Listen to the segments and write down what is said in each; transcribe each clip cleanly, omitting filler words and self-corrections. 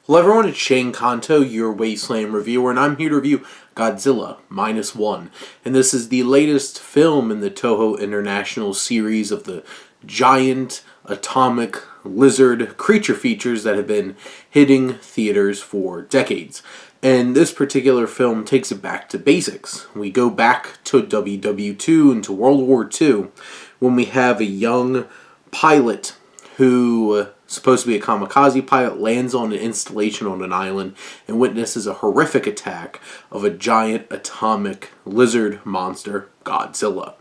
Hello everyone, it's Shane Kanto, your Wasteland reviewer, and I'm here to review Godzilla Minus One. And this is the latest film in the Toho International series of the giant atomic lizard creature features that have been hitting theaters for decades. And this particular film takes it back to basics. We go back to WW2 and to World War II when we have a young pilot who supposed to be a kamikaze pilot, lands on an installation on an island and witnesses a horrific attack of a giant atomic lizard monster, Godzilla.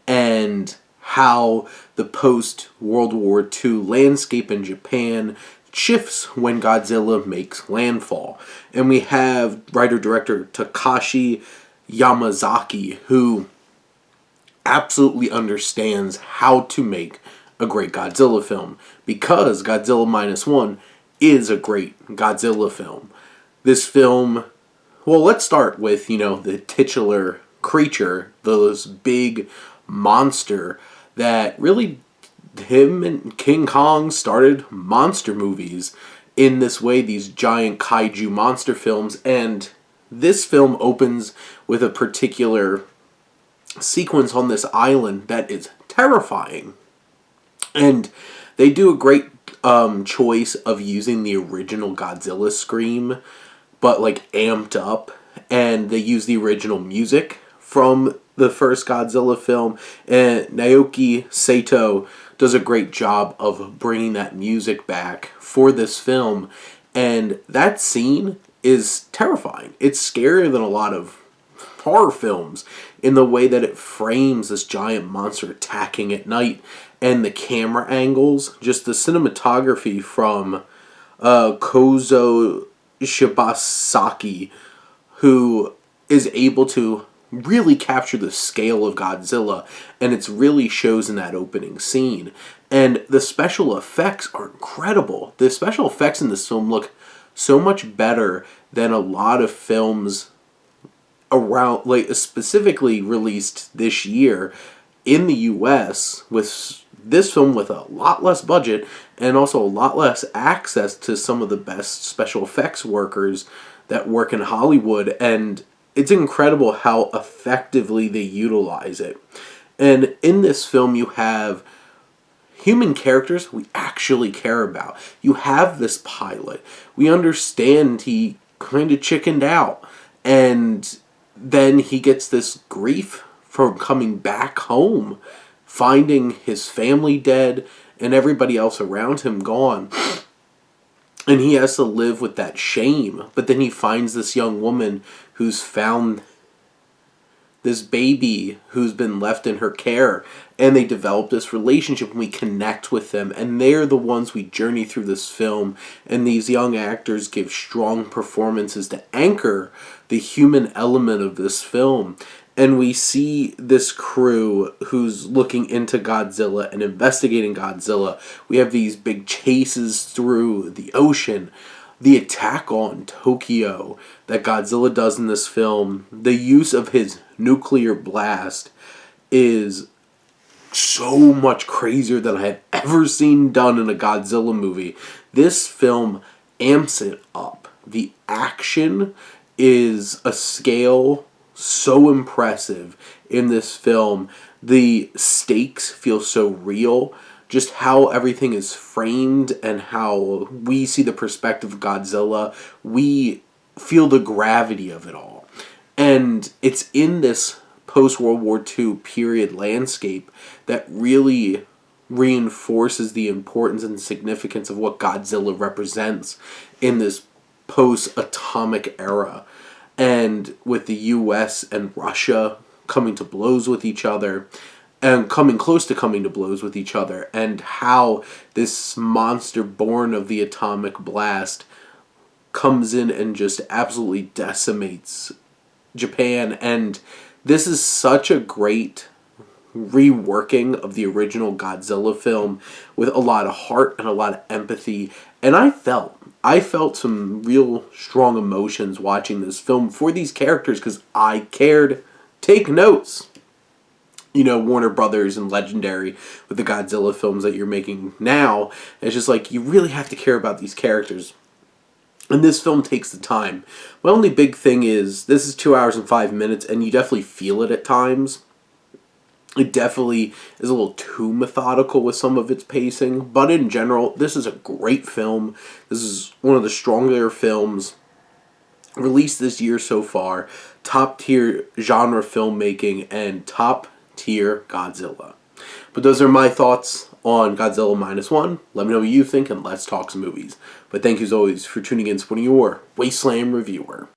And how the post-World War II landscape in Japan shifts when Godzilla makes landfall. And we have writer-director Takashi Yamazaki, who absolutely understands how to make a great Godzilla film, because Godzilla Minus One is a great Godzilla film. This film, well, let's start with, the titular creature, this big monster that really, him and King Kong started monster movies in this way, these giant kaiju monster films. And this film opens with a particular sequence on this island that is terrifying. And they do a great choice of using the original Godzilla scream, but amped up. And they use the original music from the first Godzilla film. And Naoki Sato does a great job of bringing that music back for this film. And that scene is terrifying. It's scarier than a lot of horror films in the way that it frames this giant monster attacking at night, and the camera angles, just the cinematography from Kozo Shibasaki, who is able to really capture the scale of Godzilla, and it really shows in that opening scene. And the special effects are incredible. The special effects in this film look so much better than a lot of films around, specifically released this year in the US, with this film with a lot less budget and also a lot less access to some of the best special effects workers that work in Hollywood. And it's incredible how effectively they utilize it. And in this film you have human characters we actually care about. You have this pilot. We understand he kind of chickened out, and then he gets this grief from coming back home, finding his family dead and everybody else around him gone. And he has to live with that shame. But then he finds this young woman who's found this baby who's been left in her care, and they develop this relationship, and we connect with them, and they're the ones we journey through this film. And these young actors give strong performances to anchor the human element of this film. And we see this crew who's looking into Godzilla and investigating Godzilla. We have these big chases through the ocean. The attack on Tokyo that Godzilla does in this film, the use of his nuclear blast, is so much crazier than I have ever seen done in a Godzilla movie. This film amps it up. The action is a scale so impressive in this film. The stakes feel so real. Just how everything is framed and how we see the perspective of Godzilla, we feel the gravity of it all. And it's in this post-World War II period landscape that really reinforces the importance and significance of what Godzilla represents in this post-atomic era. And with the US and Russia coming to blows with each other, and coming close to coming to blows with each other, and how this monster born of the atomic blast comes in and just absolutely decimates Japan. And this is such a great reworking of the original Godzilla film with a lot of heart and a lot of empathy. And I felt some real strong emotions watching this film for these characters, because I cared. Take notes. Warner Brothers and Legendary with the Godzilla films that you're making now. It's just you really have to care about these characters. And this film takes the time. My only big thing is, this is 2 hours and 5 minutes, and you definitely feel it at times. It definitely is a little too methodical with some of its pacing, but in general, this is a great film. This is one of the stronger films released this year so far. Top tier genre filmmaking and top tier Godzilla. But those are my thoughts on Godzilla Minus One. Let me know what you think, and let's talk some movies. But thank you as always for tuning in, supporting your Wasteland reviewer.